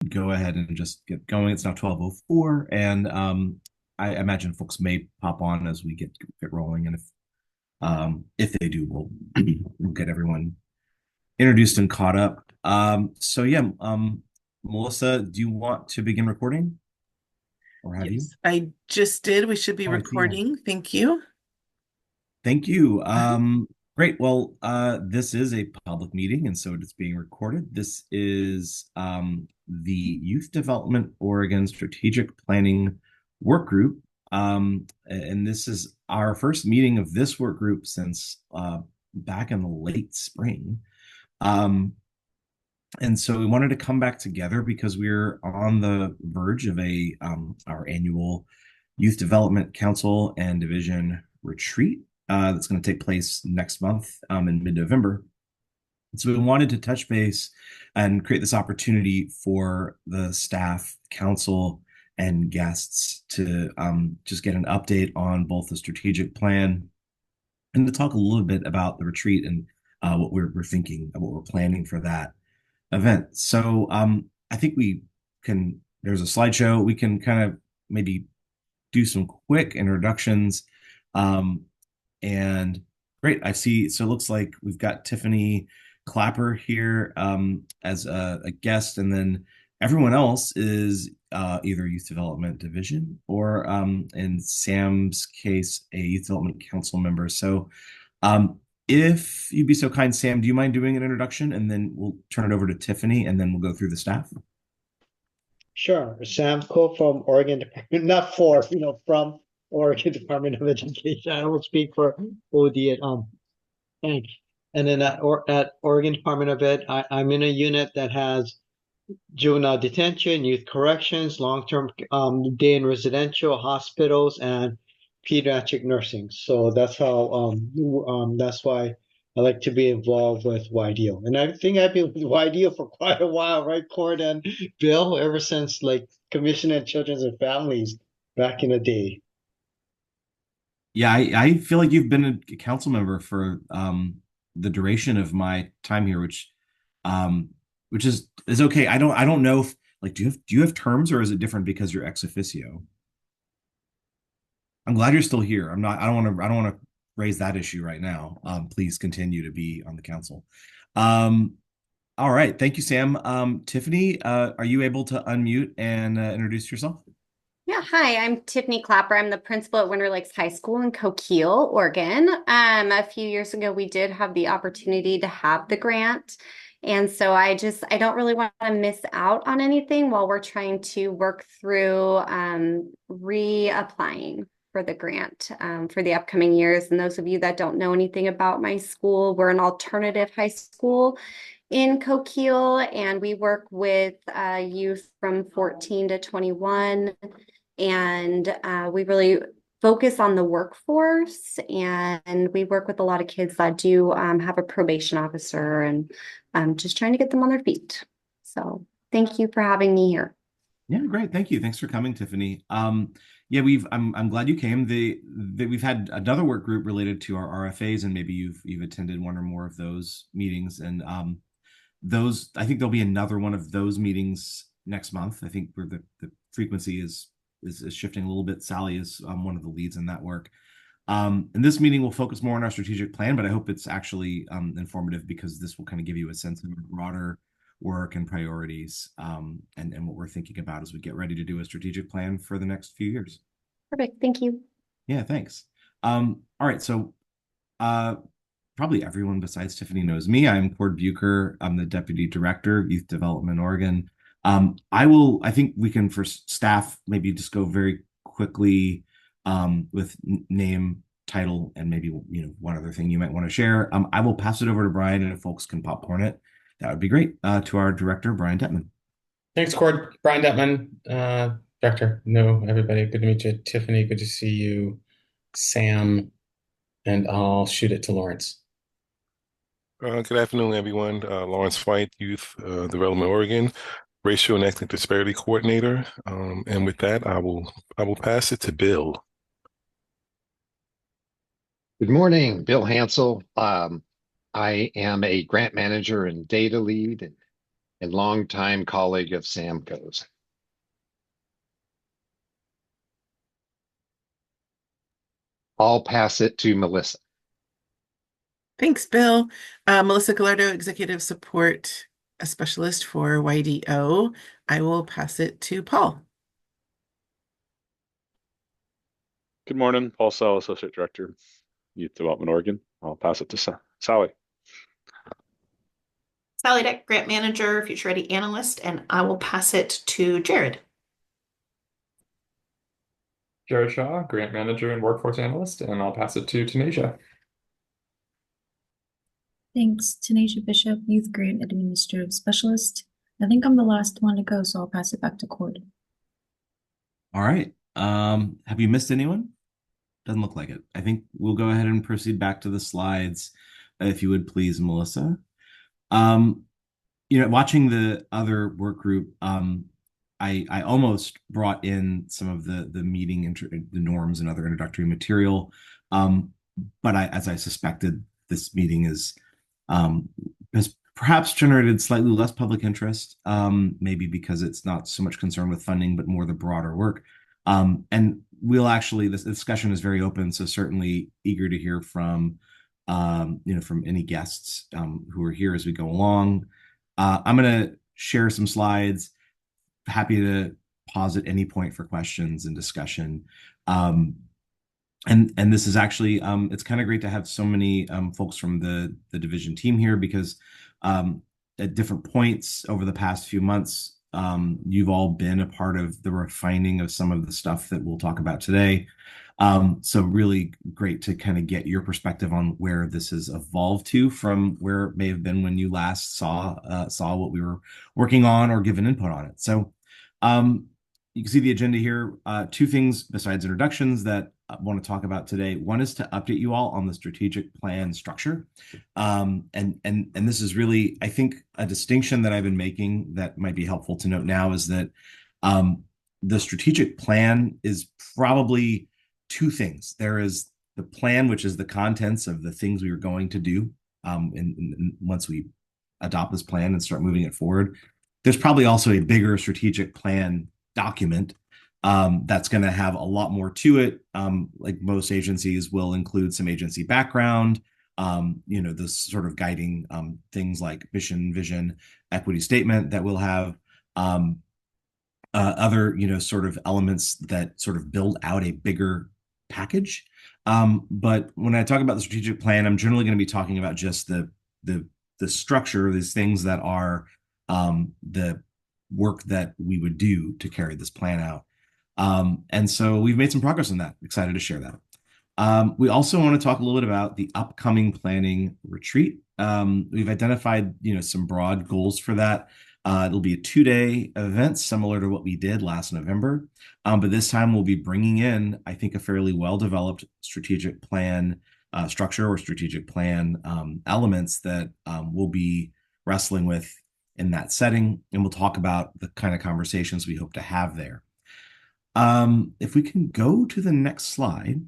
go ahead and just get going. It's now 12:04, and I imagine folks may pop on as we get rolling, and if they do, we'll get everyone introduced and caught up. So yeah, Melissa, do you want to begin recording, or have you? Yes, I just did. We should be Oh, I see. Yeah. recording. Thank you. Thank you. Great. Well, this is a public meeting, and so it's being recorded. This is the Youth Development Oregon Strategic Planning Work Group, and this is our first meeting of this work group since back in the late spring. Um, and so we wanted to come back together because we're on the verge of a our annual Youth Development Council and Division retreat that's going to take place next month in mid-November. And so we wanted to touch base and create this opportunity for the staff, council, and guests to just get an update on both the strategic plan and to talk a little bit about the retreat and what we're thinking, what we're planning for that event. So I think we can, there's a slideshow. We can kind of maybe do some quick introductions. Um, and great, I see. So it looks like we've got Tiffany Clapper here as a guest, and then everyone else is either Youth Development Division or, in Sam's case, a Youth Development Council member. So um, if you'd be so kind, Sam, do you mind doing an introduction, and then we'll turn it over to Tiffany, and then we'll go through the staff? Sure. Sam Cole from Oregon Department, not for, from Oregon Department of Education. I will speak for OD at Bank. And then at Oregon Department of Ed, I'm in a unit that has juvenile detention, youth corrections, long-term day in residential, hospitals, and pediatric nursing. So that's why I like to be involved with YDO. And I think I've been with YDO for quite a while, right, Cord and Bill, ever since like Commission on Children's and Families back in the day. Yeah, I feel like you've been a council member for the duration of my time here, um, which is okay. I don't know if like do you have terms, or is it different because you're ex officio? I'm glad you're still here. I don't want to raise that issue right now. Please continue to be on the council. Um, all right, thank you, Sam. Tiffany, are you able to unmute and introduce yourself? Yeah, hi, I'm Tiffany Clapper. I'm the principal at Winter Lakes High School in Coquille, Oregon. A few years ago, we did have the opportunity to have the grant. And so I don't really want to miss out on anything while we're trying to work through reapplying for the grant for the upcoming years. And those of you that don't know anything about my school, we're an alternative high school in Coquille, and we work with youth from 14 to 21, and we really focus on the workforce, and we work with a lot of kids that do have a probation officer, and just trying to get them on their feet. So thank you for having me here. Yeah, great. Thank you. Thanks for coming, Tiffany. Yeah, I'm glad you came. We've had another work group related to our RFAs, and maybe you've attended one or more of those meetings. And those, I think there'll be another one of those meetings next month. I think where the frequency is shifting a little bit. Sally is one of the leads in that work. And this meeting will focus more on our strategic plan, but I hope it's actually informative, because this will kind of give you a sense of broader work and priorities, and what we're thinking about as we get ready to do a strategic plan for the next few years. Perfect. Thank you. Yeah, thanks. All right, so uh, probably everyone besides Tiffany knows me. I'm Cord Bucher. I'm the Deputy Director, Youth Development Oregon. I think we can, for staff, maybe just go very quickly with name, title, and maybe one other thing you might want to share. I will pass it over to Brian, and if folks can popcorn it, that would be great. To our director, Brian Detman. Thanks, Cord. Brian Detman, Director. No, everybody. Good to meet you. Tiffany, good to see you. Sam, and I'll shoot it to Lawrence. Good afternoon, everyone. Lawrence White, Youth Development Oregon, Racial and Ethnic Disparity Coordinator. And with that, I will pass it to Bill. Good morning, Bill Hansel. I am a grant manager and data lead. and longtime colleague of Samco's. I'll pass it to Melissa. Thanks, Bill. Melissa Gallardo, Executive Support Specialist for YDO. I will pass it to Paul. Good morning, Paul Sell, Associate Director, Youth Development Oregon. I'll pass it to Sally. Sally Deck, Grant Manager, Future Ready Analyst, and I will pass it to Jared. Jared Shaw, Grant Manager and Workforce Analyst, and I'll pass it to Tanisha. Thanks, Tanisha Bishop, Youth Grant Administrative Specialist. I think I'm the last one to go, so I'll pass it back to Cord. All right. Have you missed anyone? Doesn't look like it. I think we'll go ahead and proceed back to the slides, if you would please, Melissa. Watching the other work group, I almost brought in some of the meeting the norms and other introductory material, but as I suspected, this meeting has perhaps generated slightly less public interest, maybe because it's not so much concerned with funding, but more the broader work. And this discussion is very open, so certainly eager to hear from any guests who are here as we go along. I'm going to share some slides. Happy to pause at any point for questions and discussion. And this is actually it's kind of great to have so many folks from the division team here, because at different points over the past few months, you've all been a part of the refining of some of the stuff that we'll talk about today. So really great to kind of get your perspective on where this has evolved to from where it may have been when you last saw what we were working on or given input on it. So you can see the agenda here. Two things besides introductions that I want to talk about today. One is to update you all on the strategic plan structure. And this is really, I think, a distinction that I've been making that might be helpful to note now is that the strategic plan is probably two things. There is the plan, which is the contents of the things we are going to do once we adopt this plan and start moving it forward. There's probably also a bigger strategic plan document that's going to have a lot more to it. Like most agencies will include some agency background, this sort of guiding things like mission, vision, equity statement that will have other, sort of elements that sort of build out a bigger package. But when I talk about the strategic plan, I'm generally going to be talking about just the structure, these things that are the work that we would do to carry this plan out. And so we've made some progress on that. Excited to share that. We also want to talk a little bit about the upcoming planning retreat. We've identified, some broad goals for that. It'll be a 2-day event similar to what we did last November. But this time we'll be bringing in, I think, a fairly well-developed strategic plan structure or strategic plan elements that we'll be wrestling with in that setting. And we'll talk about the kind of conversations we hope to have there. If we can go to the next slide,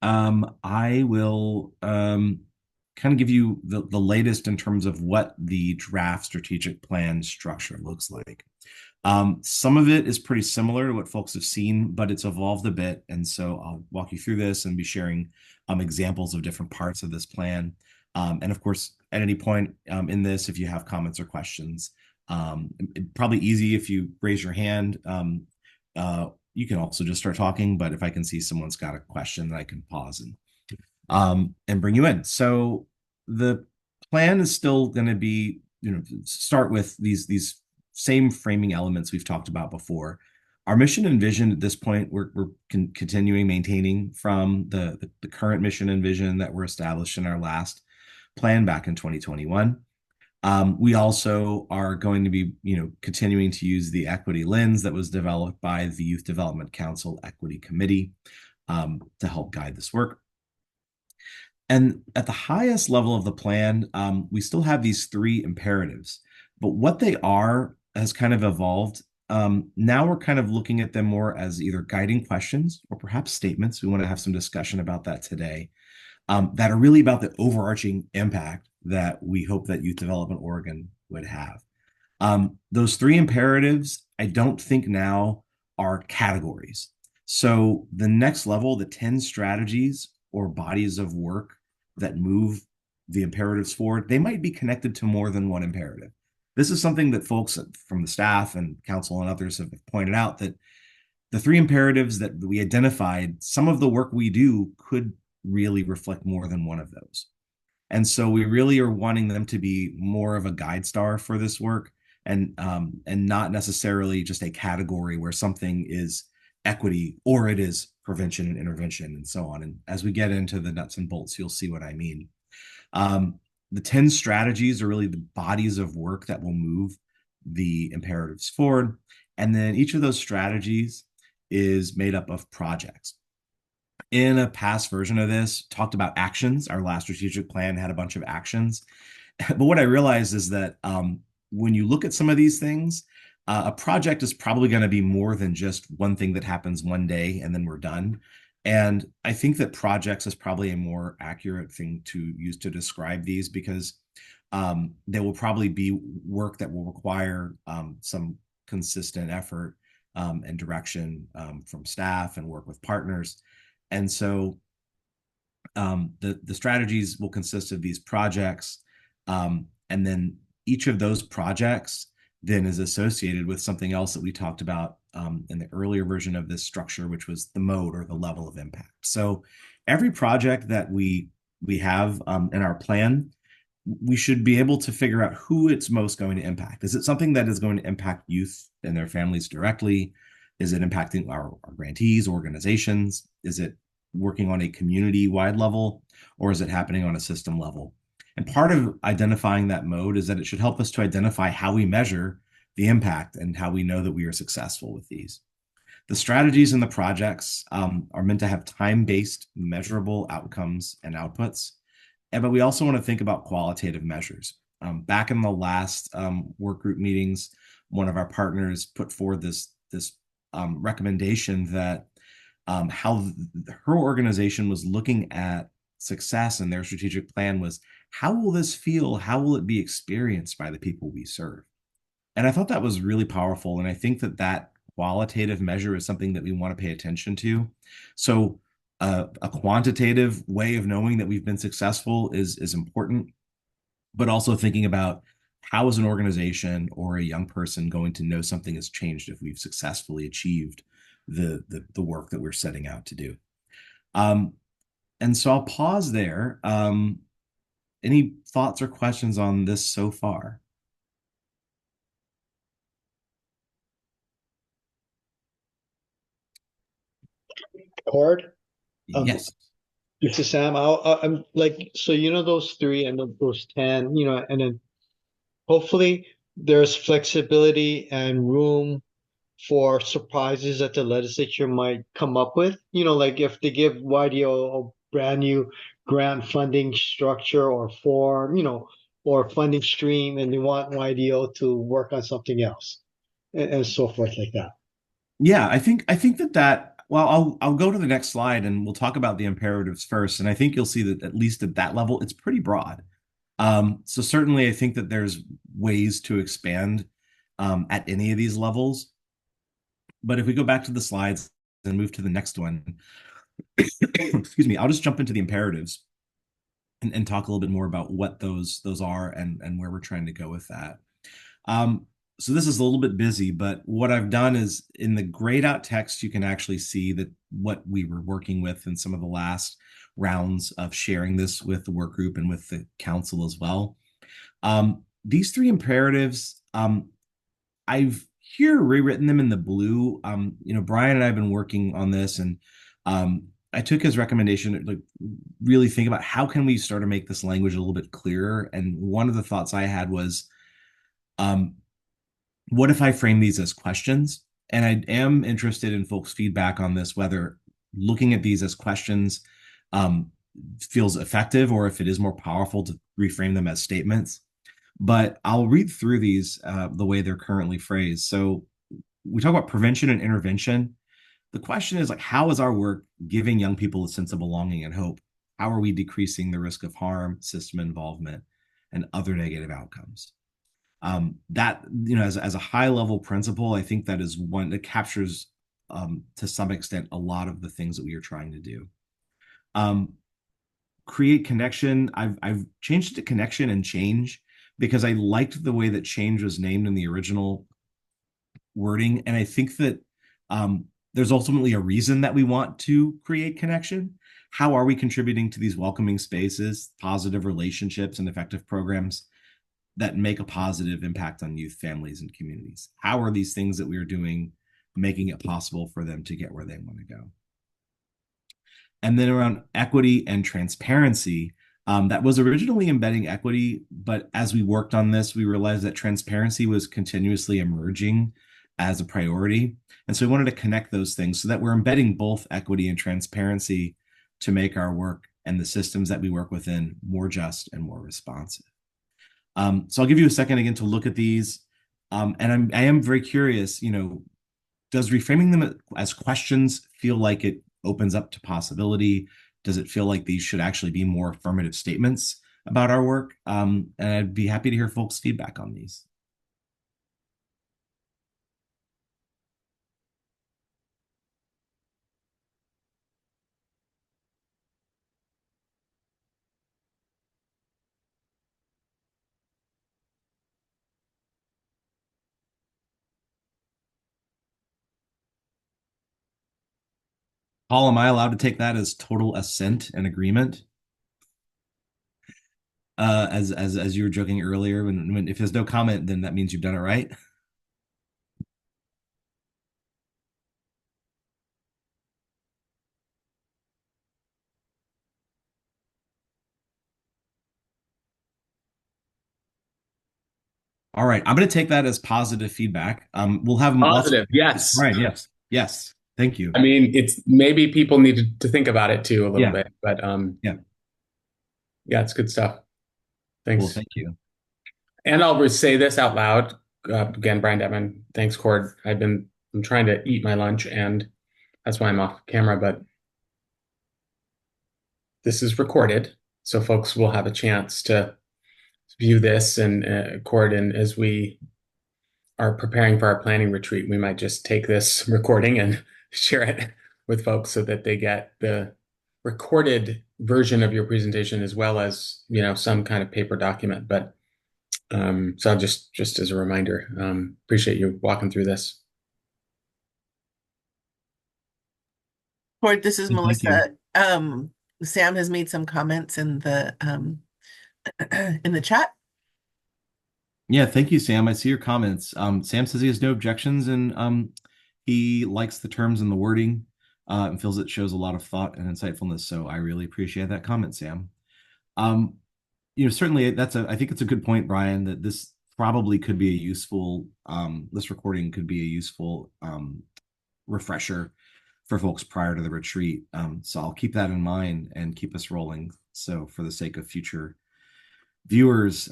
I will kind of give you the latest in terms of what the draft strategic plan structure looks like. Some of it is pretty similar to what folks have seen, but it's evolved a bit. And so I'll walk you through this and be sharing examples of different parts of this plan. And of course, at any point in this, if you have comments or questions, probably easy if you raise your hand. You can also just start talking, but if I can see someone's got a question, then I can pause and bring you in. So the plan is still going to be, start with these same framing elements we've talked about before. Our mission and vision at this point, we're continuing maintaining from the current mission and vision that were established in our last plan back in 2021. We also are going to be, continuing to use the equity lens that was developed by the Youth Development Council Equity Committee to help guide this work. And at the highest level of the plan, we still have these 3 imperatives, but what they are has kind of evolved. Now we're kind of looking at them more as either guiding questions or perhaps statements. We want to have some discussion about that today, that are really about the overarching impact that we hope that Youth Development Oregon would have. Those three imperatives, I don't think now are categories. So the next level, the 10 strategies or bodies of work that move the imperatives forward, they might be connected to more than one imperative. This is something that folks from the staff and council and others have pointed out, that the three imperatives that we identified, some of the work we do could really reflect more than one of those. And so we really are wanting them to be more of a guide star for this work, and not necessarily just a category where something is equity or it is prevention and intervention and so on. And as we get into the nuts and bolts, you'll see what I mean. The 10 strategies are really the bodies of work that will move the imperatives forward. And then each of those strategies is made up of projects. In a past version of this, talked about actions. Our last strategic plan had a bunch of actions. But what I realized is that when you look at some of these things, a project is probably going to be more than just one thing that happens one day and then we're done. And I think that projects is probably a more accurate thing to use to describe these, because there will probably be work that will require some consistent effort and direction from staff and work with partners. And so the strategies will consist of these projects. And then each of those projects then is associated with something else that we talked about in the earlier version of this structure, which was the mode or the level of impact. So every project that we have in our plan, we should be able to figure out who it's most going to impact. Is it something that is going to impact youth and their families directly? Is it impacting our grantees, organizations? Is it working on a community-wide level, or is it happening on a system level? And part of identifying that mode is that it should help us to identify how we measure the impact and how we know that we are successful with these. The strategies and the projects are meant to have time-based, measurable outcomes and outputs. But we also want to think about qualitative measures. Back in the last work group meetings, one of our partners put forward this recommendation that how her organization was looking at success in their strategic plan was, how will this feel? How will it be experienced by the people we serve? And I thought that was really powerful. And I think that that qualitative measure is something that we want to pay attention to. So a quantitative way of knowing that we've been successful is important, but also thinking about how is an organization or a young person going to know something has changed if we've successfully achieved the work that we're setting out to do. And so I'll pause there. Any thoughts or questions on this so far? Cord? Yes. This is Sam. I'm like, so those three and those 10, and then hopefully there's flexibility and room for surprises that the legislature might come up with. Like if they give YDO a brand new grant funding structure or form, or funding stream, and they want YDO to work on something else, and so forth like that. Yeah, I think that well, I'll go to the next slide and we'll talk about the imperatives first. And I think you'll see that at least at that level, it's pretty broad. So certainly I think that there's ways to expand at any of these levels. But if we go back to the slides and move to the next one, excuse me, I'll just jump into the imperatives and talk a little bit more about what those are and where we're trying to go with that. So this is a little bit busy, but what I've done is in the grayed out text, you can actually see that what we were working with in some of the last rounds of sharing this with the work group and with the council as well. These three imperatives, I've here rewritten them in the blue. Brian and I have been working on this, and I took his recommendation to like really think about how can we start to make this language a little bit clearer. And one of the thoughts I had was, what if I frame these as questions? And I am interested in folks' feedback on this, whether looking at these as questions feels effective or if it is more powerful to reframe them as statements. But I'll read through these the way they're currently phrased. So we talk about prevention and intervention. The question is like, how is our work giving young people a sense of belonging and hope? How are we decreasing the risk of harm, system involvement, and other negative outcomes? That, as a high level principle, I think that is one that captures to some extent a lot of the things that we are trying to do. Create connection. I've changed it to connection and change because I liked the way that change was named in the original wording, and I think that there's ultimately a reason that we want to create connection. How are we contributing to these welcoming spaces, positive relationships, and effective programs that make a positive impact on youth, families, and communities? How are these things that we are doing making it possible for them to get where they want to go? And then around equity and transparency, that was originally embedding equity, but as we worked on this, we realized that transparency was continuously emerging as a priority. And so we wanted to connect those things so that we're embedding both equity and transparency to make our work and the systems that we work within more just and more responsive. So I'll give you a second again to look at these. And I am very curious, does reframing them as questions feel like it opens up to possibility? Does it feel like these should actually be more affirmative statements about our work? And I'd be happy to hear folks' feedback on these. Paul, am I allowed to take that as total assent and agreement? As you were joking earlier, when if there's no comment, then that means you've done it right. All right, I'm going to take that as positive feedback. We'll have Positive, yes. Right, yes, yes. Thank you. I mean, it's maybe people need to think about it too a little bit, but yeah, it's good stuff. Thanks. Well, thank you. And I'll just say this out loud. Again, Brian Detman, thanks, Cord. I'm trying to eat my lunch, and that's why I'm off camera, but this is recorded, so folks will have a chance to view this and Cord, and as we are preparing for our planning retreat, we might just take this recording and share it with folks so that they get the recorded version of your presentation as well as, some kind of paper document. But so I'll just as a reminder, appreciate you walking through this. Cord, this is Melissa. Sam has made some comments in the chat. Yeah, thank you, Sam. I see your comments. Sam says he has no objections, and he likes the terms and the wording, and feels it shows a lot of thought and insightfulness. So I really appreciate that comment, Sam. Certainly I think it's a good point, Brian, that this probably could be a useful, this recording could be a useful refresher for folks prior to the retreat. So I'll keep that in mind and keep us rolling. So for the sake of future viewers,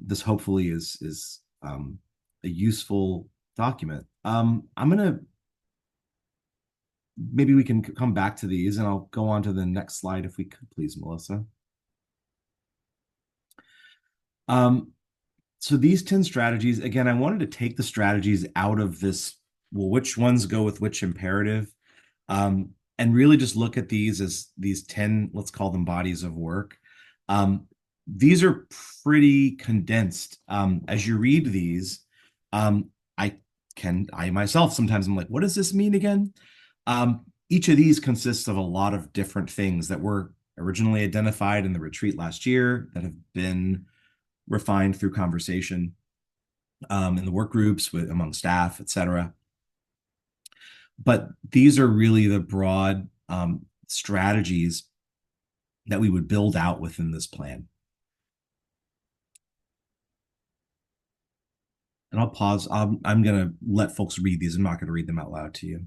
this hopefully is a useful document. Maybe we can come back to these, and I'll go on to the next slide if we could, please, Melissa. So these 10 strategies, again, I wanted to take the strategies out of this, well, which ones go with which imperative, and really just look at these as these 10, let's call them bodies of work. These are pretty condensed. As you read these, I myself, sometimes I'm like, what does this mean again? Each of these consists of a lot of different things that were originally identified in the retreat last year that have been refined through conversation in the work groups among staff, etc. But these are really the broad strategies that we would build out within this plan. And I'll pause. I'm going to let folks read these. I'm not going to read them out loud to you.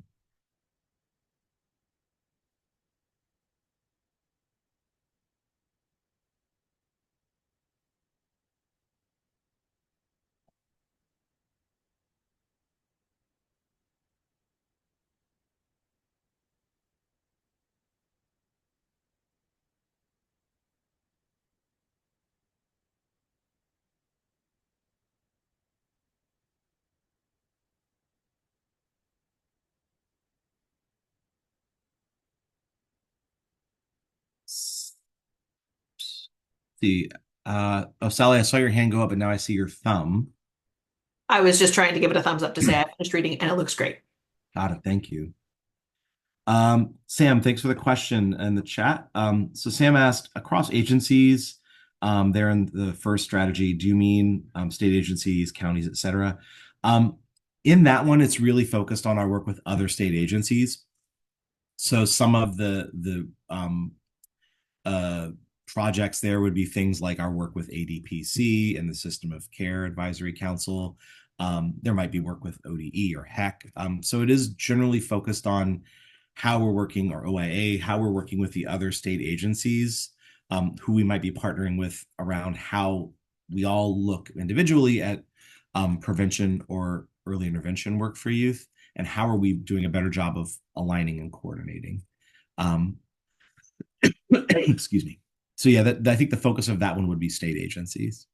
see. Oh, Sally, I saw your hand go up, and now I see your thumb. I was just trying to give it a thumbs up to say I finished reading and it looks great. Got it. Thank you. Sam, thanks for the question in the chat. So Sam asked, across agencies, there in the first strategy, do you mean state agencies, counties, et cetera? In that one, it's really focused on our work with other state agencies. So some of the projects there would be things like our work with ADPC and the System of Care Advisory Council. There might be work with ODE or HEC. So it is generally focused on how we're working, or OIA, how we're working with the other state agencies, who we might be partnering with around how we all look individually at prevention or early intervention work for youth, and how are we doing a better job of aligning and coordinating. Excuse me. So yeah, I think the focus of that one would be state agencies.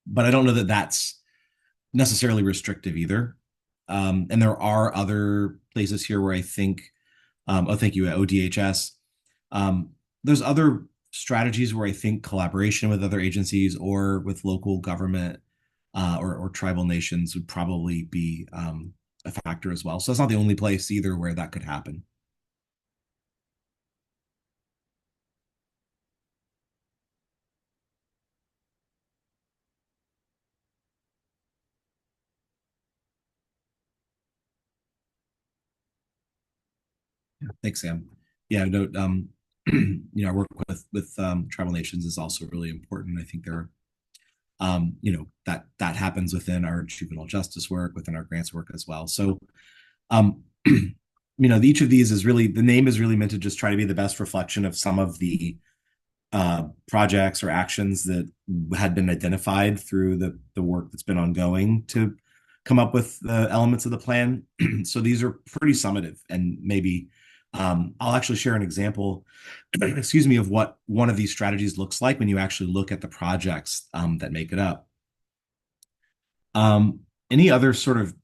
But I don't know that that's necessarily restrictive either. And there are other places here where I think, oh, thank you, ODHS. There's other strategies where I think collaboration with other agencies or with local government or tribal nations would probably be a factor as well. So that's not the only place either where that could happen. Thanks, Sam. Yeah, no, I work with tribal nations is also really important. I think there are, that happens within our juvenile justice work, within our grants work as well. So, each of these is really, the name is really meant to just try to be the best reflection of some of the projects or actions that had been identified through the work that's been ongoing to come up with the elements of the plan. So these are pretty summative, and maybe I'll actually share an example, excuse me, of what one of these strategies looks like when you actually look at the projects that make it up. Any other sort of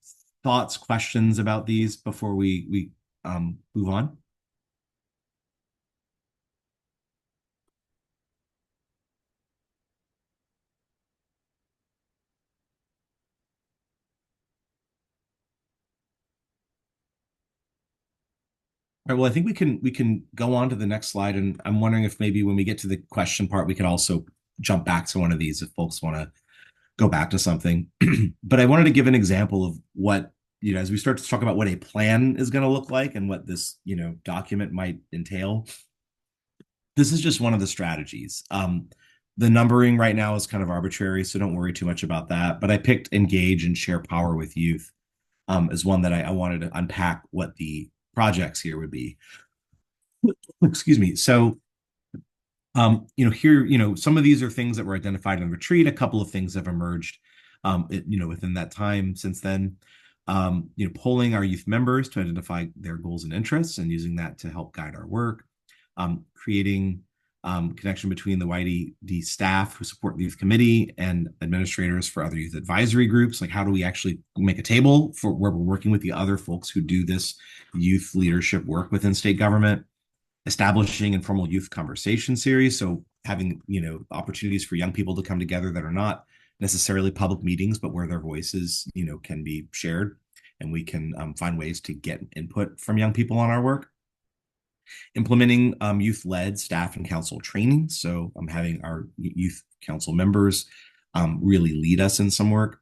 thoughts, questions about these before we move on? All right, well, I think we can go on to the next slide, and I'm wondering if maybe when we get to the question part, we could also jump back to one of these if folks want to go back to something. But I wanted to give an example of what, as we start to talk about what a plan is going to look like and what this, document might entail. This is just one of the strategies. The numbering right now is kind of arbitrary, so don't worry too much about that. But I picked engage and share power with youth as one that I wanted to unpack what the projects here would be. Excuse me. So, here, some of these are things that were identified in retreat. A couple of things have emerged, within that time since then. Polling our youth members to identify their goals and interests and using that to help guide our work. Creating connection between the YDD staff who support the youth committee and administrators for other youth advisory groups. Like, how do we actually make a table for where we're working with the other folks who do this youth leadership work within state government? Establishing informal youth conversation series. So having, opportunities for young people to come together that are not necessarily public meetings, but where their voices, can be shared, and we can find ways to get input from young people on our work. Implementing youth-led staff and council training. So I'm having our youth council members really lead us in some work.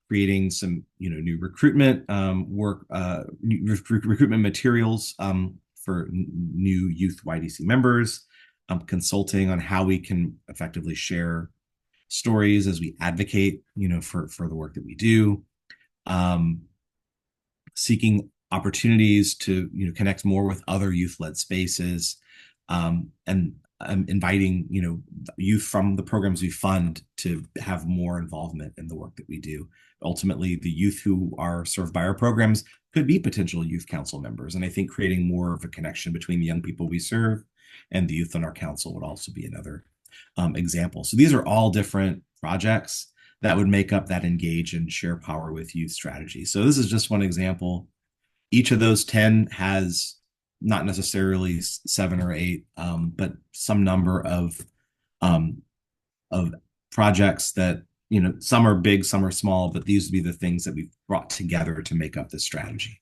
Creating some, new recruitment work, recruitment materials for new youth YDC members. Consulting on how we can effectively share stories as we advocate, for the work that we do. Seeking opportunities to connect more with other youth-led spaces, and inviting youth from the programs we fund to have more involvement in the work that we do. Ultimately, the youth who are served by our programs could be potential youth council members, and I think creating more of a connection between the young people we serve and the youth on our council would also be another example. So these are all different projects that would make up that engage and share power with youth strategy. So this is just one example. Each of those 10 has not necessarily 7 or 8, but some number um, of projects that, some are big, some are small, but these would be the things that we've brought together to make up this strategy.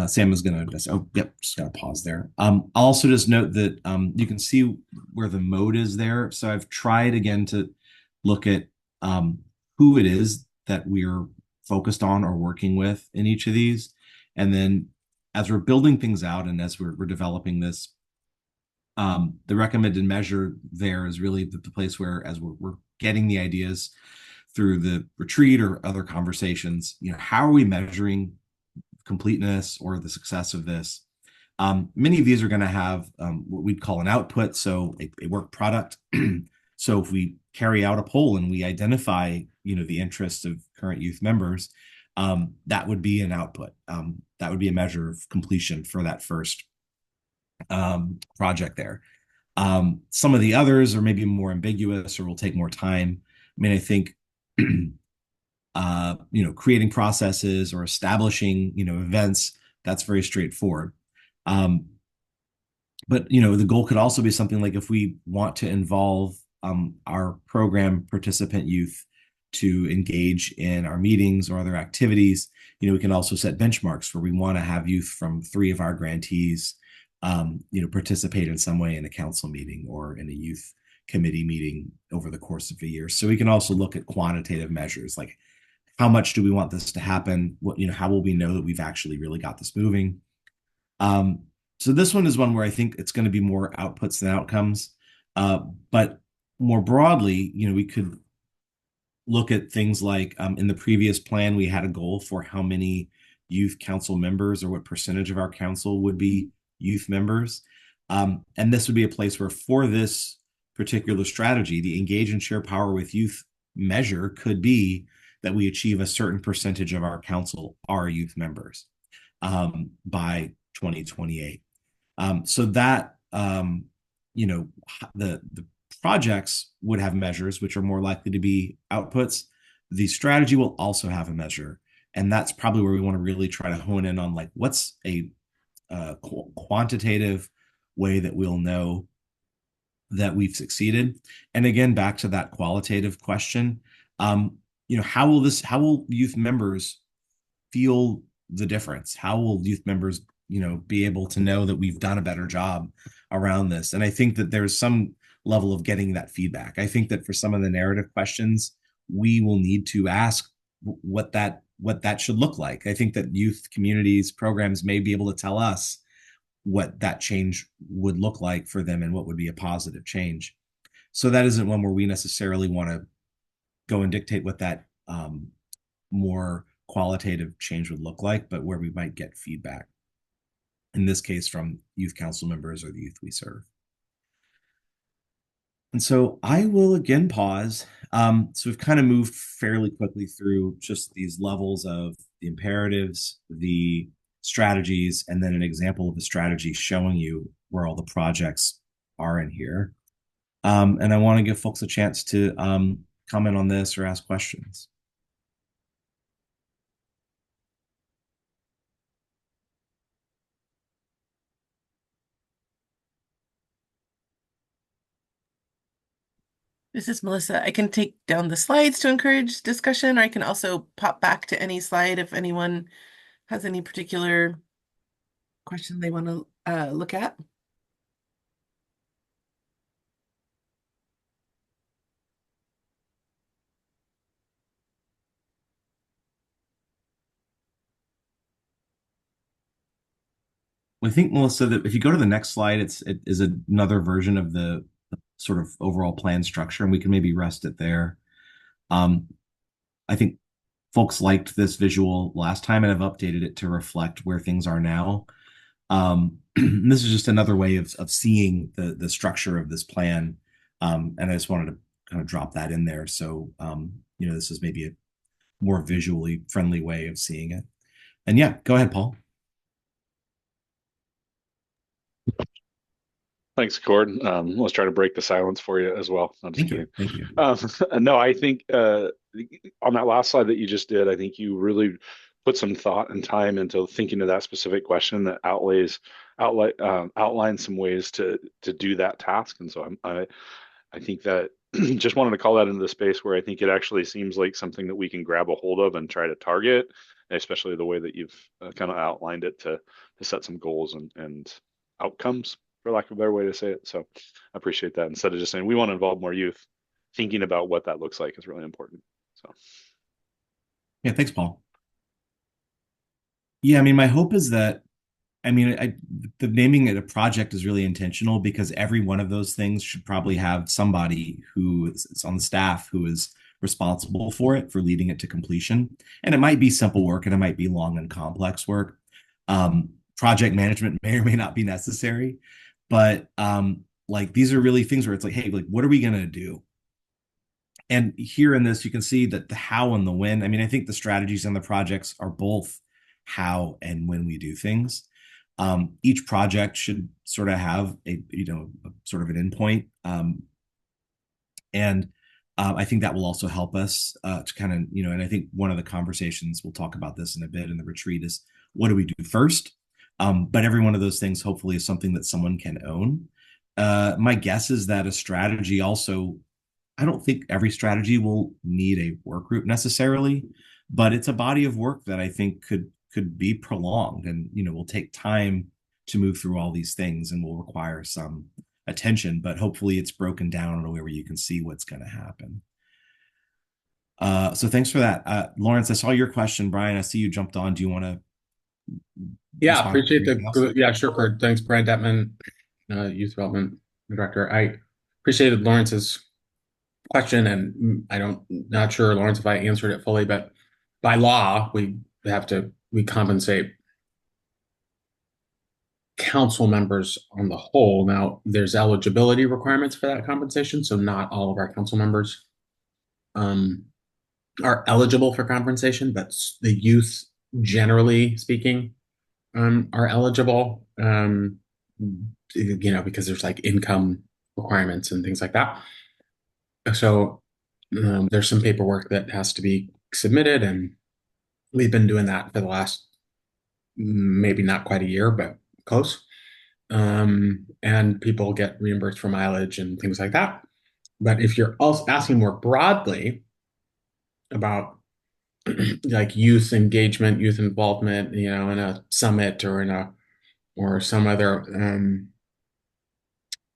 Sam is going to just, oh, yep, just got to pause there. I'll also just note that you can see where the mode is there. So I've tried again to look at who it is that we're focused on or working with in each of these. And then as we're building things out and as we're developing this, the recommended measure there is really the place where, as we're getting the ideas through the retreat or other conversations, how are we measuring completeness or the success of this? Many of these are going to have what we'd call an output, so a work product. So if we carry out a poll and we identify, the interests of current youth members, that would be an output. That would be a measure of completion for that first project there. Some of the others are maybe more ambiguous or will take more time. I mean, I think, creating processes or establishing, events, that's very straightforward. But, the goal could also be something like if we want to involve our program participant youth to engage in our meetings or other activities, we can also set benchmarks where we want to have youth from 3 of our grantees participate in some way in a council meeting or in a youth committee meeting over the course of a year. So we can also look at quantitative measures, like how much do we want this to happen? How will we know that we've actually really got this moving? So this one is one where I think it's going to be more outputs than outcomes. But more broadly, we could look at things like in the previous plan, we had a goal for how many youth council members or what percentage of our council would be youth members. And this would be a place where for this particular strategy, the engage and share power with youth measure could be that we achieve a certain percentage of our council are youth members by 2028. So that, the projects would have measures which are more likely to be outputs. The strategy will also have a measure. And that's probably where we want to really try to hone in on, like, what's a quantitative way that we'll know that we've succeeded. And again, back to that qualitative question, how will youth members feel the difference? How will youth members, be able to know that we've done a better job around this? And I think that there's some level of getting that feedback. I think that for some of the narrative questions, we will need to ask what that should look like. I think that youth communities programs may be able to tell us what that change would look like for them and what would be a positive change. So that isn't one where we necessarily want to go and dictate what that more qualitative change would look like, but where we might get feedback, in this case from youth council members or the youth we serve. And so I will again pause. So we've kind of moved fairly quickly through just these levels of the imperatives, the strategies, and then an example of the strategy showing you where all the projects are in here. And I want to give folks a chance to comment on this or ask questions. This is Melissa. I can take down the slides to encourage discussion, or I can also pop back to any slide if anyone has any particular question they want to look at. I think, Melissa, that if you go to the next slide, it is another version of the sort of overall plan structure, and we can maybe rest it there. I think folks liked this visual last time, and I've updated it to reflect where things are now. This is just another way of seeing the structure of this plan, and I just wanted to kind of drop that in there. So, this is maybe a more visually friendly way of seeing it. And yeah, go ahead, Paul. Thanks, Cord. Let's try to break the silence for you as well. I'm just kidding. Thank you. No, I think on that last slide that you just did, I think you really put some thought and time into thinking of that specific question that outlines some ways to do that task. And so I think that just wanted to call that into the space where I think it actually seems like something that we can grab a hold of and try to target, especially the way that you've kind of outlined it to set some goals and outcomes, for lack of a better way to say it. So I appreciate that. Instead of just saying we want to involve more youth, thinking about what that looks like is really important. So Yeah, thanks, Paul. Yeah, I mean, my hope is that, I mean, the naming it a project is really intentional because every one of those things should probably have somebody who is on the staff who is responsible for it, for leading it to completion. And it might be simple work and it might be long and complex work. Project management may or may not be necessary, but like these are really things where it's like, hey, like, what are we going to do? And here in this, you can see that the how and the when. I mean, I think the strategies and the projects are both how and when we do things. Each project should sort of have a sort of an endpoint, and I think that will also help us to kind of And I think one of the conversations, we'll talk about this in a bit in the retreat, is what do we do first? But every one of those things hopefully is something that someone can own. My guess is that a strategy also, I don't think every strategy will need a work group necessarily, but it's a body of work that I think could be prolonged and will take time to move through all these things and will require some attention, but hopefully it's broken down in a way where you can see what's going to happen. So thanks for that. Lawrence, I saw your question. Brian, I see you jumped on. Do you want to appreciate sure. Thanks, Brian Detman, Youth Development Director. I appreciated Lawrence's question, and not sure, Lawrence, if I answered it fully, but by law, we compensate council members on the whole. Now, there's eligibility requirements for that compensation, so not all of our council members are eligible for compensation, but the youth, generally speaking, are eligible, because there's like income requirements and things like that. So there's some paperwork that has to be submitted, and we've been doing that for the last maybe not quite a year, but close. And people get reimbursed for mileage and things like that. But if you're also asking more broadly about like youth engagement, youth involvement, in a summit or some other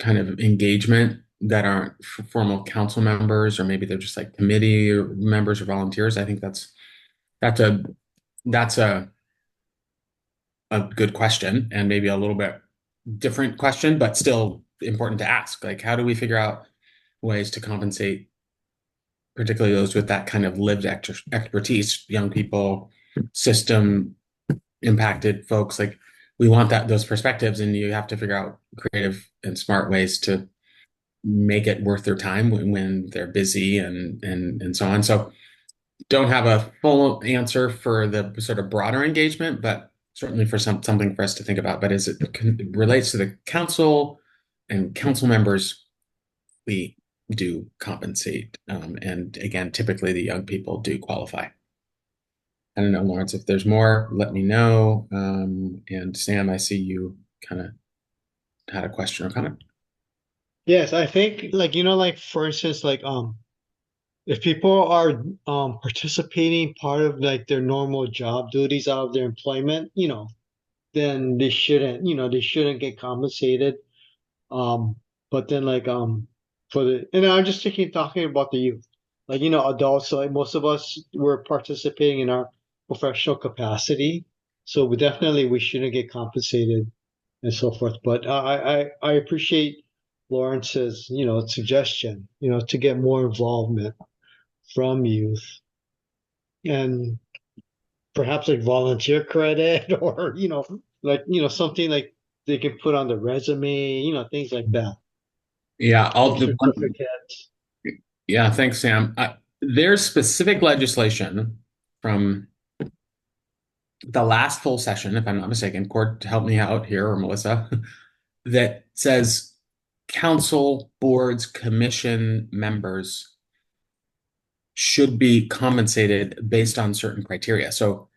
kind of engagement that aren't formal council members, or maybe they're just like committee or members or volunteers, I think that's a good question, and maybe a little bit different question, but still important to ask. Like, how do we figure out ways to compensate, particularly those with that kind of lived expertise, young people, system impacted folks? Like, we want those perspectives, and you have to figure out creative and smart ways to make it worth their time when they're busy and so on. So don't have a full answer for the sort of broader engagement, but certainly for something for us to think about. But as it relates to the council and council members, we do compensate. And again, typically the young people do qualify. I don't know, Lawrence, if there's more, let me know. And Sam, I see you kind of had a question or comment. Yes, I think like for instance, if people are participating part of like their normal job duties out of their employment, then they shouldn't get compensated. But then and I'm just talking about the youth, adults, like most of us were participating in our professional capacity, so we shouldn't get compensated and so forth. But I appreciate Lawrence's suggestion, to get more involvement from youth, and perhaps like volunteer credit or something like they can put on the resume, things like that. Yeah, I'll do. Certificates. Yeah, thanks, Sam. There's specific legislation from the last full session, if I'm not mistaken, Court, help me out here, or Melissa, that says council, boards, commission members should be compensated based on certain criteria. So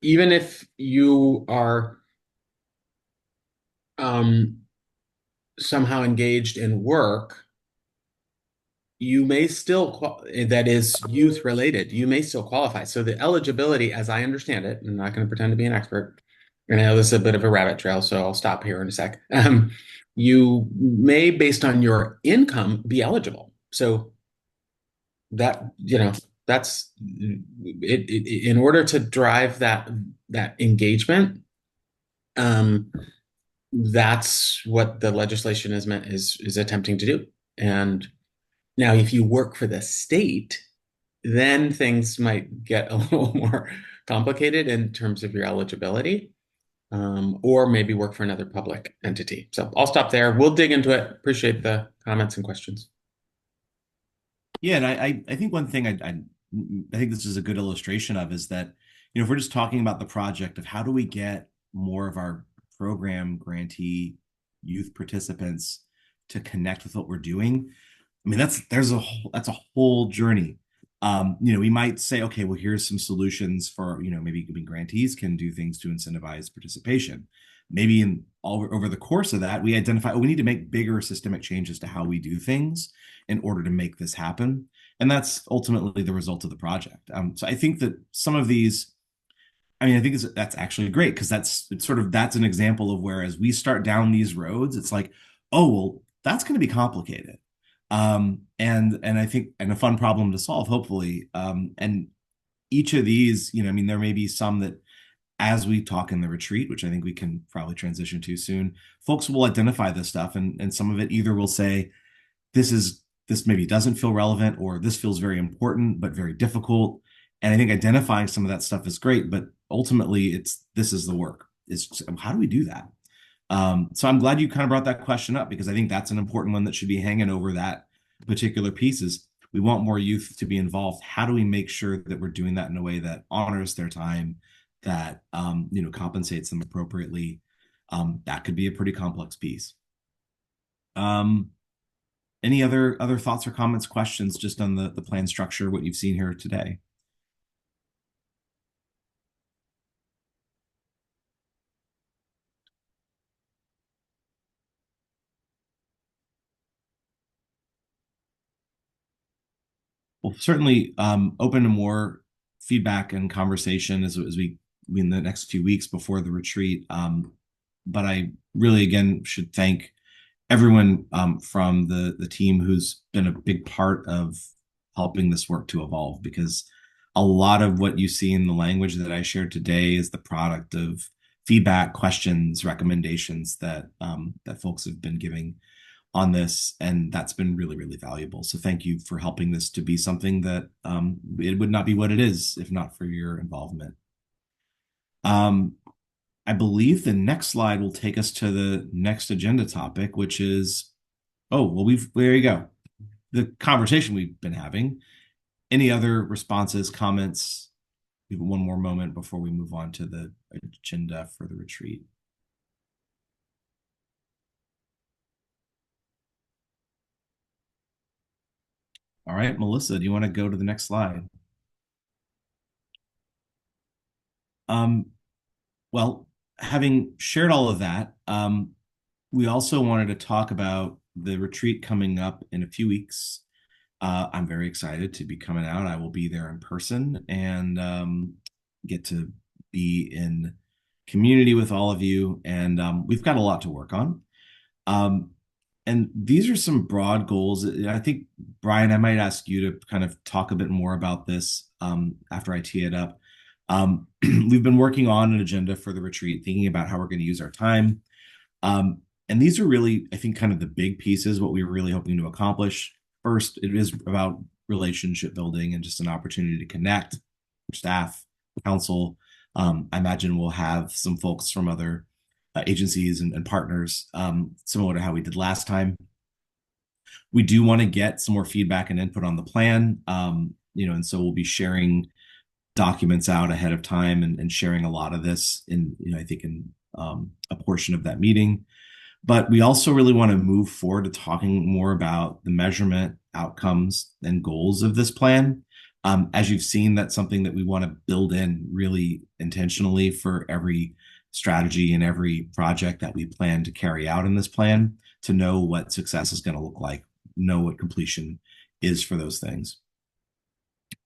even if you are somehow engaged in work, you may still, that is youth related, you may still qualify. So the eligibility, as I understand it, I'm not going to pretend to be an expert, and I know this is a bit of a rabbit trail, so I'll stop here in a sec. You may, based on your income, be eligible. So that, that's it, in order to drive that engagement, that's what the legislation is attempting to do. And now, if you work for the state, then things might get a little more complicated in terms of your eligibility, or maybe work for another public entity. So I'll stop there. We'll dig into it. Appreciate the comments and questions. Yeah, and I think one thing I think this is a good illustration of is that, if we're just talking about the project of how do we get more of our program grantee youth participants to connect with what we're doing. I mean, that's a whole journey. We might say, okay, well, here's some solutions for, maybe grantees can do things to incentivize participation. Maybe over the course of that, we identify, we need to make bigger systemic changes to how we do things in order to make this happen. And that's ultimately the result of the project. So I think that some of these, I think that's actually great because that's an example of where as we start down these roads, it's like, oh, well, that's going to be complicated. And I think, and a fun problem to solve, hopefully. And each of these, there may be some that as we talk in the retreat, which I think we can probably transition to soon, folks will identify this stuff, and some of it either will say, this maybe doesn't feel relevant, or this feels very important, but very difficult. And I think identifying some of that stuff is great, but ultimately this is the work. It's how do we do that? So I'm glad you kind of brought that question up, because I think that's an important one that should be hanging over that particular piece is we want more youth to be involved. How do we make sure that we're doing that in a way that honors their time, that, compensates them appropriately? That could be a pretty complex piece. Any other thoughts or comments, questions just on the plan structure, what you've seen here today? Well, certainly open to more feedback and conversation as we in the next few weeks before the retreat. But I really, again, should thank everyone from the team who's been a big part of helping this work to evolve, because a lot of what you see in the language that I shared today is the product of feedback, questions, recommendations that folks have been giving on this, and that's been really, really valuable. So thank you for helping this to be something that it would not be what it is if not for your involvement. I believe the next slide will take us to the next agenda topic, which is, there you go. The conversation we've been having. Any other responses, comments? We have one more moment before we move on to the agenda for the retreat. All right, Melissa, do you want to go to the next slide? Well, having shared all of that, we also wanted to talk about the retreat coming up in a few weeks. I'm very excited to be coming out. I will be there in person and get to be in community with all of you. And we've got a lot to work on. And these are some broad goals. I think, Brian, I might ask you to kind of talk a bit more about this after I tee it up. We've been working on an agenda for the retreat, thinking about how we're going to use our time. And these are really, I think, kind of the big pieces, what we were really hoping to accomplish. First, it is about relationship building and just an opportunity to connect staff, council. I imagine we'll have some folks from other agencies and partners, similar to how we did last time. We do want to get some more feedback and input on the plan, and so we'll be sharing documents out ahead of time and sharing a lot of this in, I think in a portion of that meeting. But we also really want to move forward to talking more about the measurement, outcomes, and goals of this plan. As you've seen, that's something that we want to build in really intentionally for every strategy and every project that we plan to carry out in this plan, to know what success is going to look like, know what completion is for those things.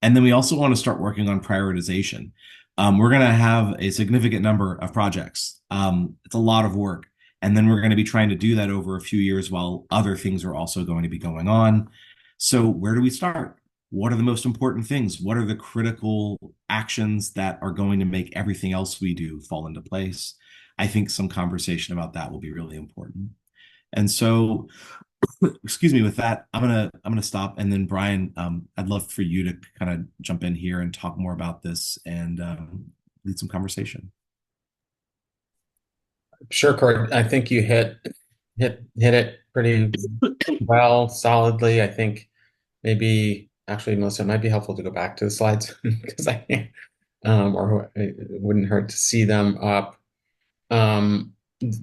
And then we also want to start working on prioritization. We're going to have a significant number of projects. It's a lot of work. And then we're going to be trying to do that over a few years while other things are also going to be going on. So where do we start? What are the most important things? What are the critical actions that are going to make everything else we do fall into place? I think some conversation about that will be really important. And so, excuse me, with that, I'm gonna stop, and then Brian, I'd love for you to kind of jump in here and talk more about this and lead some conversation. Sure, Court. I think you hit it pretty well, solidly. I think maybe actually, Melissa, it might be helpful to go back to the slides because I can't, or it wouldn't hurt to see them up.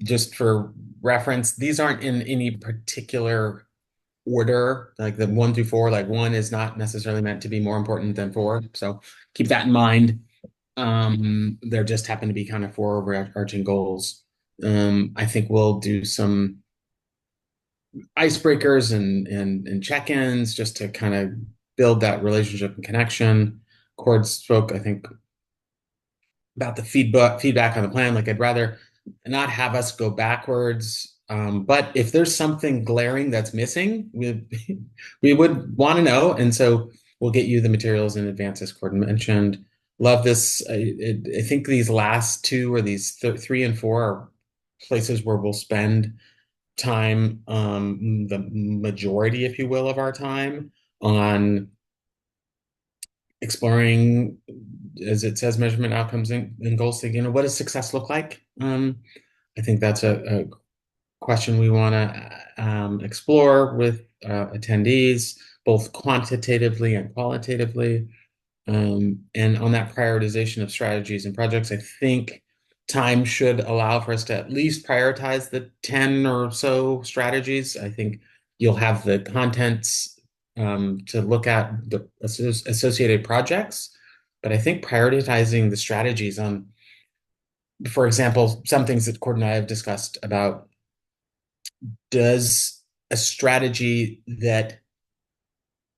Just for reference, these aren't in any particular order, like the 1 through 4. Like 1 is not necessarily meant to be more important than 4, so keep that in mind. There just happen to be kind of 4 overarching goals. I think we'll do some icebreakers and check-ins just to kind of build that relationship and connection. Cord spoke, I think, about the feedback on the plan. Like, I'd rather not have us go backwards. But if there's something glaring that's missing, we would want to know. And so we'll get you the materials in advance, as Cord mentioned. Love this. I think these last 2, or these 3 and 4, are places where we'll spend time, the majority, if you will, of our time on exploring, as it says, measurement outcomes and goals. Thinking, what does success look like? I think that's a question we want to explore with attendees, both quantitatively and qualitatively. And on that prioritization of strategies and projects, I think time should allow for us to at least prioritize the 10 or so strategies. I think you'll have the contents to look at the associated projects, but I think prioritizing the strategies on, for example, some things that Cord and I have discussed about, does a strategy that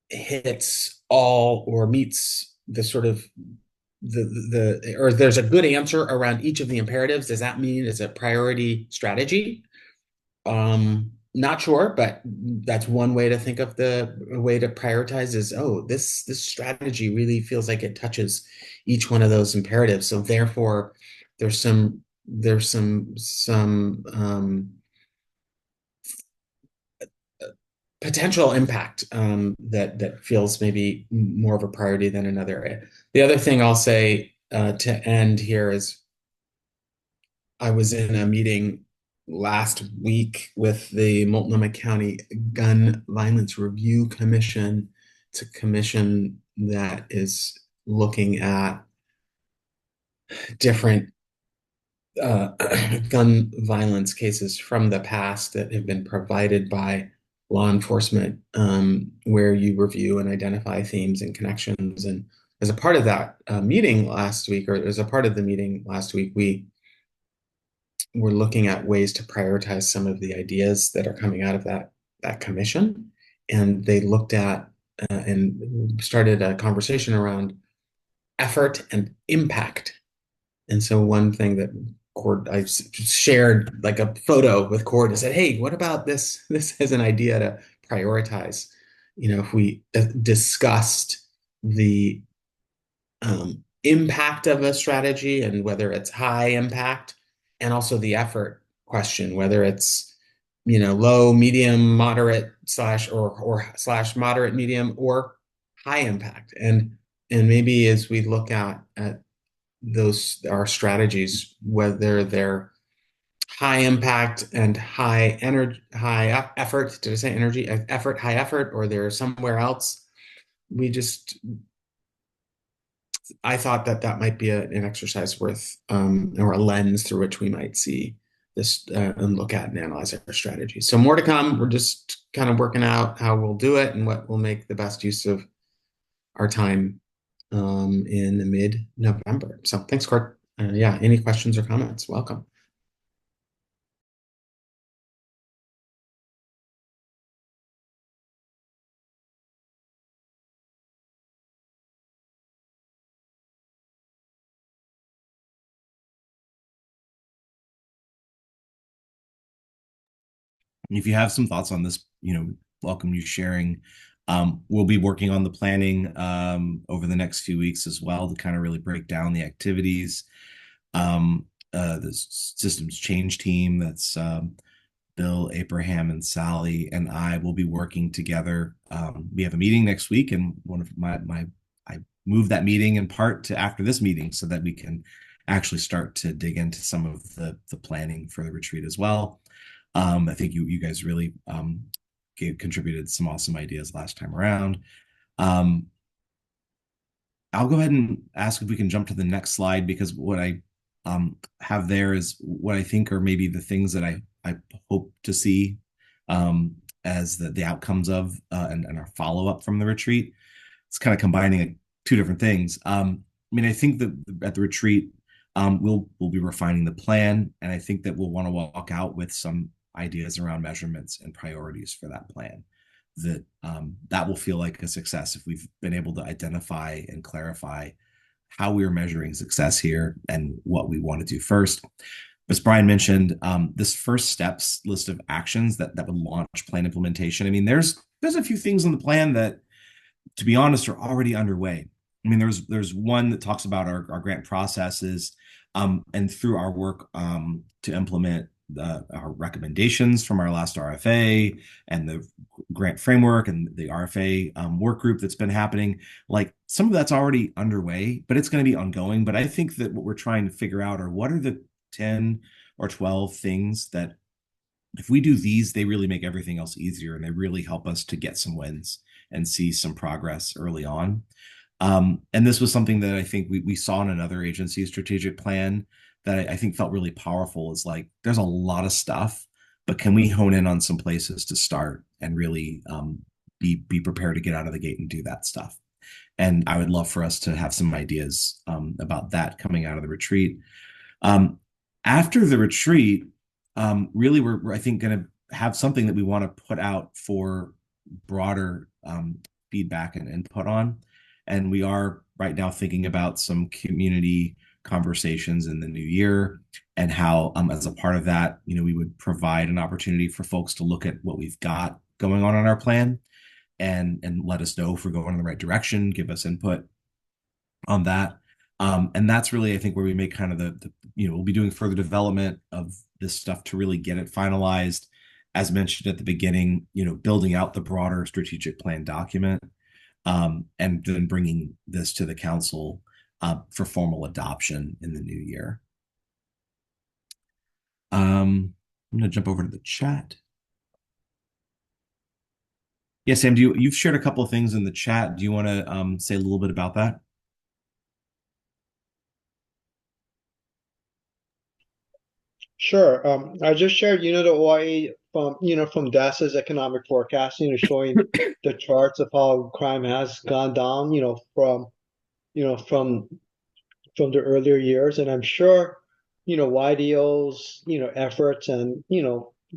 hits all or meets the sort of or there's a good answer around each of the imperatives, does that mean it's a priority strategy? Not sure, but that's one way to think of the way to prioritize is, oh, this strategy really feels like it touches each one of those imperatives. So therefore, there's some potential impact that feels maybe more of a priority than another area. The other thing I'll say to end here is, I was in a meeting last week with the Multnomah County Gun Violence Review Commission. It's a commission that is looking at different gun violence cases from the past that have been provided by law enforcement, where you review and identify themes and connections. And as a part of that meeting last week, or as a part of the meeting last week, we were looking at ways to prioritize some of the ideas that are coming out of that commission. And they looked at and started a conversation around effort and impact. And so one thing that Cord, I shared like a photo with Cord and said, hey, what about this as an idea to prioritize? If we discussed the impact of a strategy and whether it's high impact, and also the effort question, whether it's low, medium, moderate / moderate, medium, or high impact. And maybe as we look at our strategies, whether they're high impact and high energy, high effort. Did I say energy? Effort, high effort, or they're somewhere else. I thought that might be an exercise worth, or a lens through which we might see this and look at and analyze our strategy. So more to come. We're just kind of working out how we'll do it and what will make the best use of our time in mid-November. So thanks, Court. Yeah, any questions or comments? Welcome. If you have some thoughts on this, welcome you sharing. We'll be working on the planning over the next few weeks as well to kind of really break down the activities. The systems change team, that's Bill, Abraham, and Sally, and I will be working together. We have a meeting next week, and one of I moved that meeting in part to after this meeting so that we can actually start to dig into some of the planning for the retreat as well. I think you guys really contributed some awesome ideas last time around. I'll go ahead and ask if we can jump to the next slide, because what I have there is what I think are maybe the things that I hope to see as the outcomes of and our follow-up from the retreat. It's kind of combining two different things. I mean, I think that at the retreat, we'll be refining the plan, and I think that we'll want to walk out with some ideas around measurements and priorities for that plan. That will feel like a success if we've been able to identify and clarify how we are measuring success here and what we want to do first. As Brian mentioned, this first steps list of actions that would launch plan implementation. I mean, there's a few things in the plan that, to be honest, are already underway. I mean, there's one that talks about our grant processes, and through our work to implement our recommendations from our last RFA and the grant framework and the RFA work group that's been happening. Like, some of that's already underway, but it's going to be ongoing. But I think that what we're trying to figure out are what are the 10 or 12 things that, if we do these, they really make everything else easier, and they really help us to get some wins and see some progress early on. And this was something that I think we saw in another agency's strategic plan that I think felt really powerful. Is like, there's a lot of stuff, but can we hone in on some places to start and really be prepared to get out of the gate and do that stuff? And I would love for us to have some ideas about that coming out of the retreat. After the retreat, really, we're I think going to have something that we want to put out for broader feedback and input on. And we are right now thinking about some community conversations in the new year, and how, as a part of that, we would provide an opportunity for folks to look at what we've got going on our plan and let us know if we're going in the right direction, give us input on that. And that's really, I think, where we make kind of we'll be doing further development of this stuff to really get it finalized. As mentioned at the beginning, building out the broader strategic plan document, and then bringing this to the council for formal adoption in the new year. I'm going to jump over to the chat. Yeah, Sam, you've shared a couple of things in the chat. Do you want to say a little bit about that? Sure. I just shared, the OIE from DAS's economic forecast, showing the charts of how crime has gone down, from the earlier years. And I'm sure, YDO's, efforts and,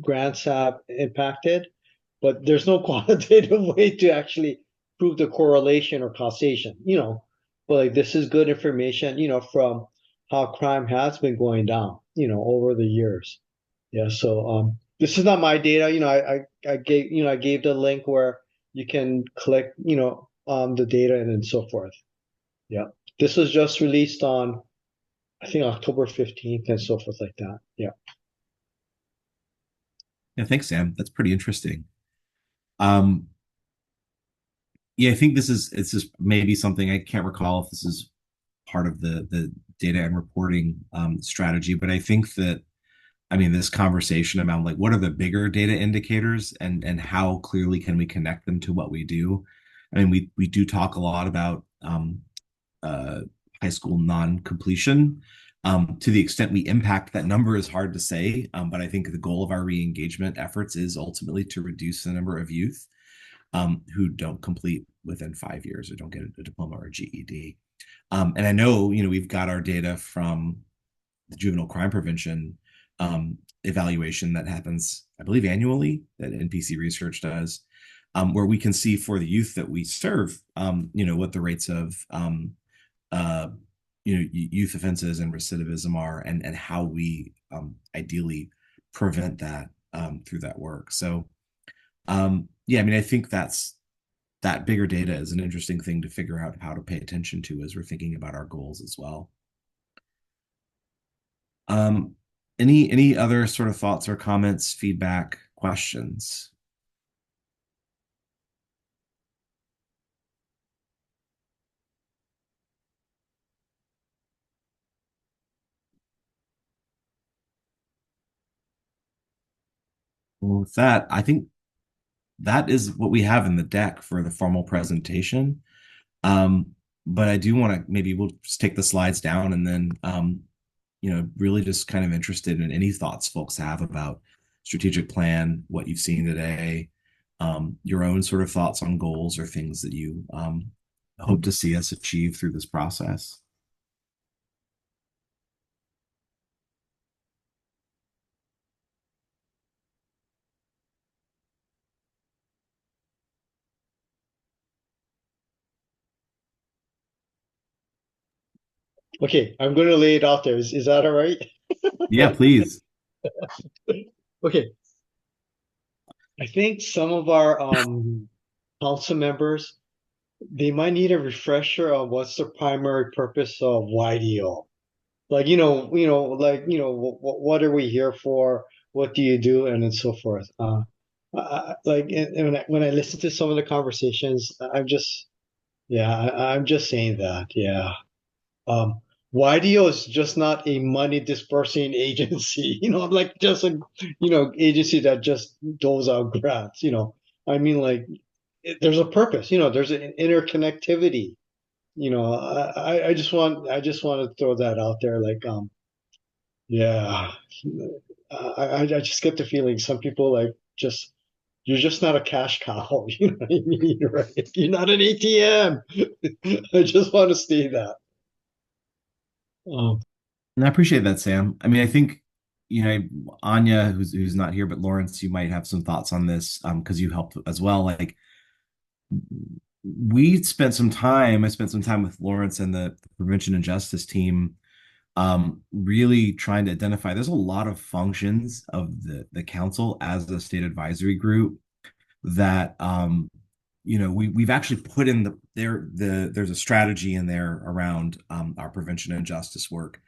grants have impacted, but there's no quantitative way to actually prove the correlation or causation, but like, this is good information, from how crime has been going down, over the years. Yeah. So, this is not my data, I gave the link where you can click, the data and so forth. Yeah. This was just released on, I think, October 15th and so forth like that. Yeah. Yeah, thanks, Sam. That's pretty interesting. Yeah, I think it's just maybe something, I can't recall if this is part of the data and reporting strategy, but I think that, I mean, this conversation about like what are the bigger data indicators and how clearly can we connect them to what we do. I mean, we do talk a lot about high school non-completion. To the extent we impact that number is hard to say, but I think the goal of our re-engagement efforts is ultimately to reduce the number of youth who don't complete within 5 years or don't get a diploma or a GED. And I know, we've got our data from the juvenile crime prevention evaluation that happens, I believe, annually, that NPC Research does, where we can see for the youth that we serve, what the rates of uh, youth offenses and recidivism are, and how we ideally prevent that through that work. So, yeah, I mean, I think that bigger data is an interesting thing to figure out how to pay attention to as we're thinking about our goals as well. Any other sort of thoughts or comments, feedback, questions? Well, with that, I think that is what we have in the deck for the formal presentation. But I do want to, maybe we'll just take the slides down, and then really just kind of interested in any thoughts folks have about strategic plan, what you've seen today, your own sort of thoughts on goals or things that you hope to see us achieve through this process. Okay, I'm going to lay it out there. Is that all right? Yeah, please. Okay. I think some of our council members, they might need a refresher on what's the primary purpose of YDO. Like, what are we here for? What do you do? And then so forth. Like, and when I listen to some of the conversations, I'm just saying that, yeah. Um, YDO is just not a money dispersing agency, like just a, agency that just doles out grants, I mean, like, there's a purpose, there's an interconnectivity, I just want to throw that out there. Like, yeah, I just get the feeling some people you're just not a cash cow, you know what I mean, right? You're not an ATM. I just want to say that. Um, And I appreciate that, Sam. I mean, I think, Anya, who's not here, but Lawrence, you might have some thoughts on this, because you helped as well. Like, I spent some time with Lawrence and the prevention and justice team, really trying to identify, there's a lot of functions of the council as a state advisory group that, we've actually put in there's a strategy in there around our prevention and justice work,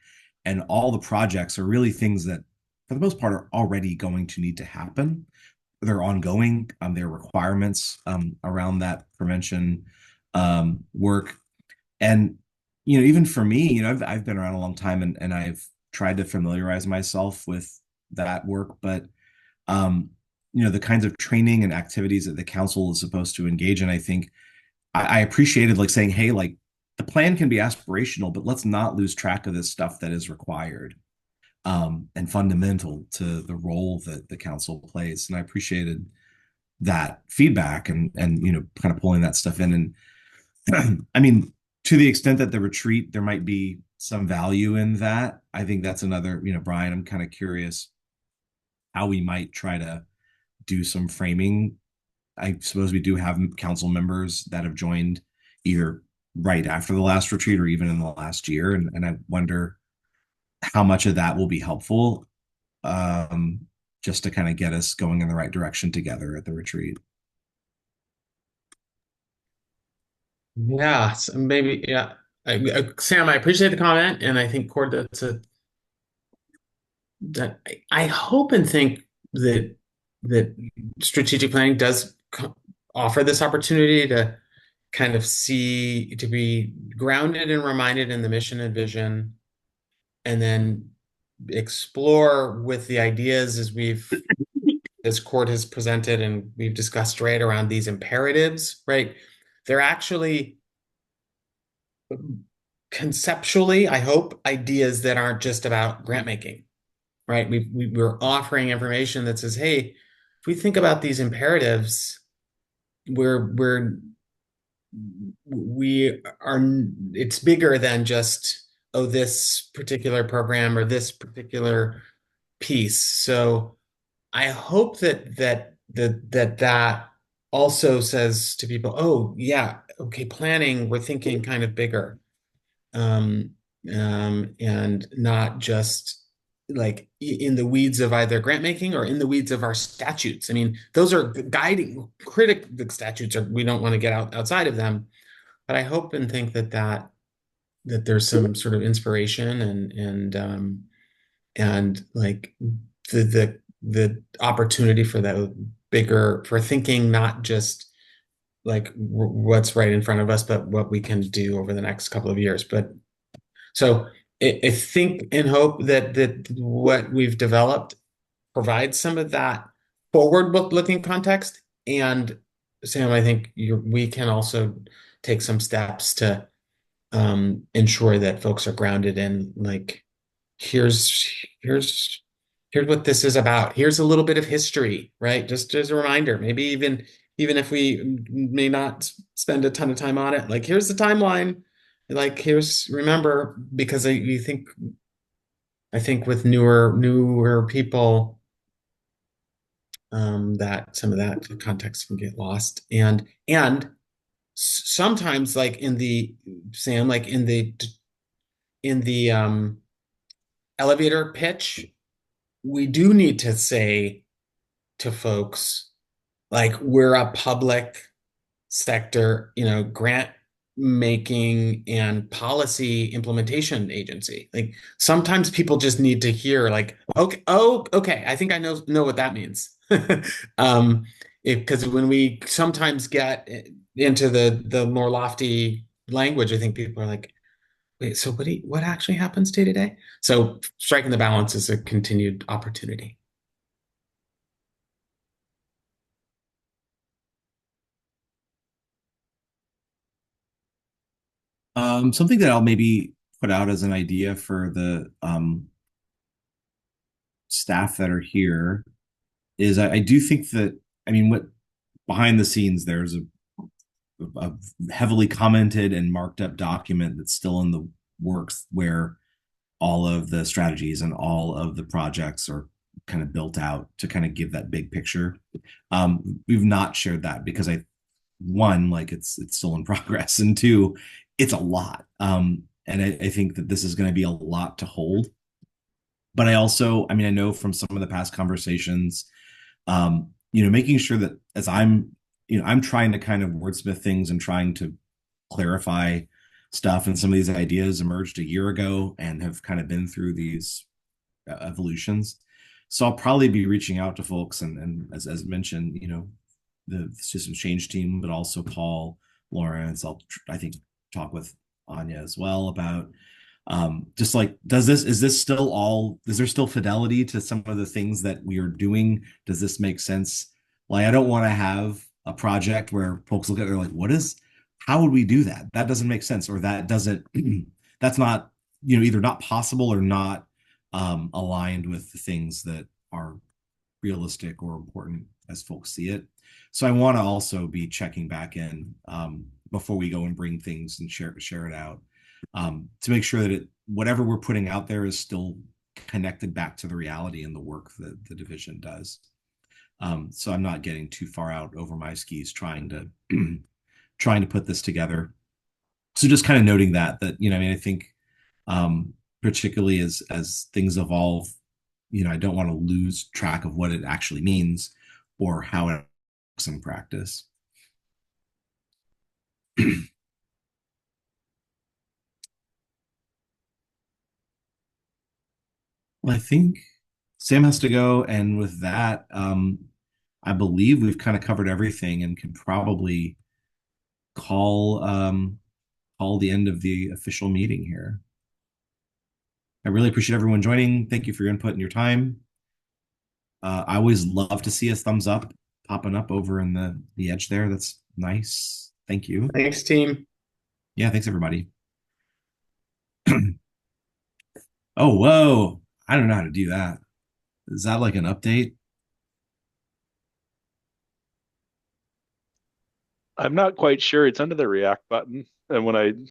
and all the projects are really things that for the most part are already going to need to happen. They're ongoing. There are requirements around that prevention work. And even for me, I've been around a long time, and I've tried to familiarize myself with that work. But the kinds of training and activities that the council is supposed to engage in, I think I appreciated, like, saying, hey, like, the plan can be aspirational, but let's not lose track of this stuff that is required and fundamental to the role that the council plays. And I appreciated that feedback, and kind of pulling that stuff in. And I mean, to the extent that the retreat, there might be some value in that. I think that's another, Brian, I'm kind of curious how we might try to do some framing. I suppose we do have council members that have joined either right after the last retreat or even in the last year. And I wonder how much of that will be helpful, just to kind of get us going in the right direction together at the retreat. Yeah, so maybe, yeah. Sam, I appreciate the comment, and I think, Cord, that I hope and think that strategic planning does offer this opportunity to kind of to be grounded and reminded in the mission and vision, and then explore with the ideas as Cord has presented and we've discussed, right, around these imperatives, right? They're actually conceptually, I hope, ideas that aren't just about grant making, right? We're offering information that says, hey, if we think about these imperatives, we're it's bigger than just, oh, this particular program or this particular piece. So I hope that also says to people, oh yeah, okay, planning, we're thinking kind of bigger. Um, and not just like in the weeds of either grant making or in the weeds of our statutes. I mean, those are guiding the statutes are, we don't want to get outside of them, but I hope and think that there's some sort of inspiration and like the opportunity for that bigger, for thinking not just like what's right in front of us, but what we can do over the next couple of years. But so I think and hope that what we've developed provides some of that forward-looking context. And Sam, I think we can also take some steps to ensure that folks are grounded in like, here's here's here's what this is about. Here's a little bit of history, right? Just as a reminder, maybe even if we may not spend a ton of time on it, like here's the timeline. Like here's remember, because I think with newer people, that some of that context can get lost. And sometimes like in the Sam, like in the elevator pitch, we do need to say to folks, like, we're a public sector, grant making and policy implementation agency. Like sometimes people just need to hear like, okay, oh, okay, I think I know what that means. um, because when we sometimes get into the more lofty language, I think people are like, wait, so what actually happens day to day? So striking the balance is a continued opportunity. Something that I'll maybe put out as an idea for the staff that are here is I do think that, I mean, what behind the scenes, there's a heavily commented and marked up document that's still in the works where all of the strategies and all of the projects are kind of built out to kind of give that big picture. We've not shared that because one, like it's still in progress, and two, it's a lot. And I think that this is going to be a lot to hold. But I mean, I know from some of the past conversations, making sure that as I'm trying to kind of wordsmith things and trying to clarify stuff, and some of these ideas emerged a year ago and have kind of been through these evolutions. So I'll probably be reaching out to folks and as mentioned, the systems change team, but also Paul, Lawrence. I think talk with Anya as well about just like, is there still fidelity to some of the things that we are doing? Does this make sense? Like, I don't want to have a project where folks look at it, they're like, how would we do that? That doesn't make sense, or that's not, either not possible or not aligned with the things that are realistic or important as folks see it. So I want to also be checking back in before we go and bring things and share it out, to make sure that whatever we're putting out there is still connected back to the reality and the work that the division does. So I'm not getting too far out over my skis trying to put this together. So just kind of noting that I mean, I think particularly as things evolve, I don't want to lose track of what it actually means or how it works in practice. Well, I think Sam has to go, and with that, I believe we've kind of covered everything and can probably call the end of the official meeting here. I really appreciate everyone joining. Thank you for your input and your time. I always love to see a thumbs up popping up over in the edge there. That's nice. Thank you. Thanks, team. Yeah, thanks everybody. Oh, whoa. I don't know how to do that. Is that like an update? I'm not quite sure. It's under the React button. And when I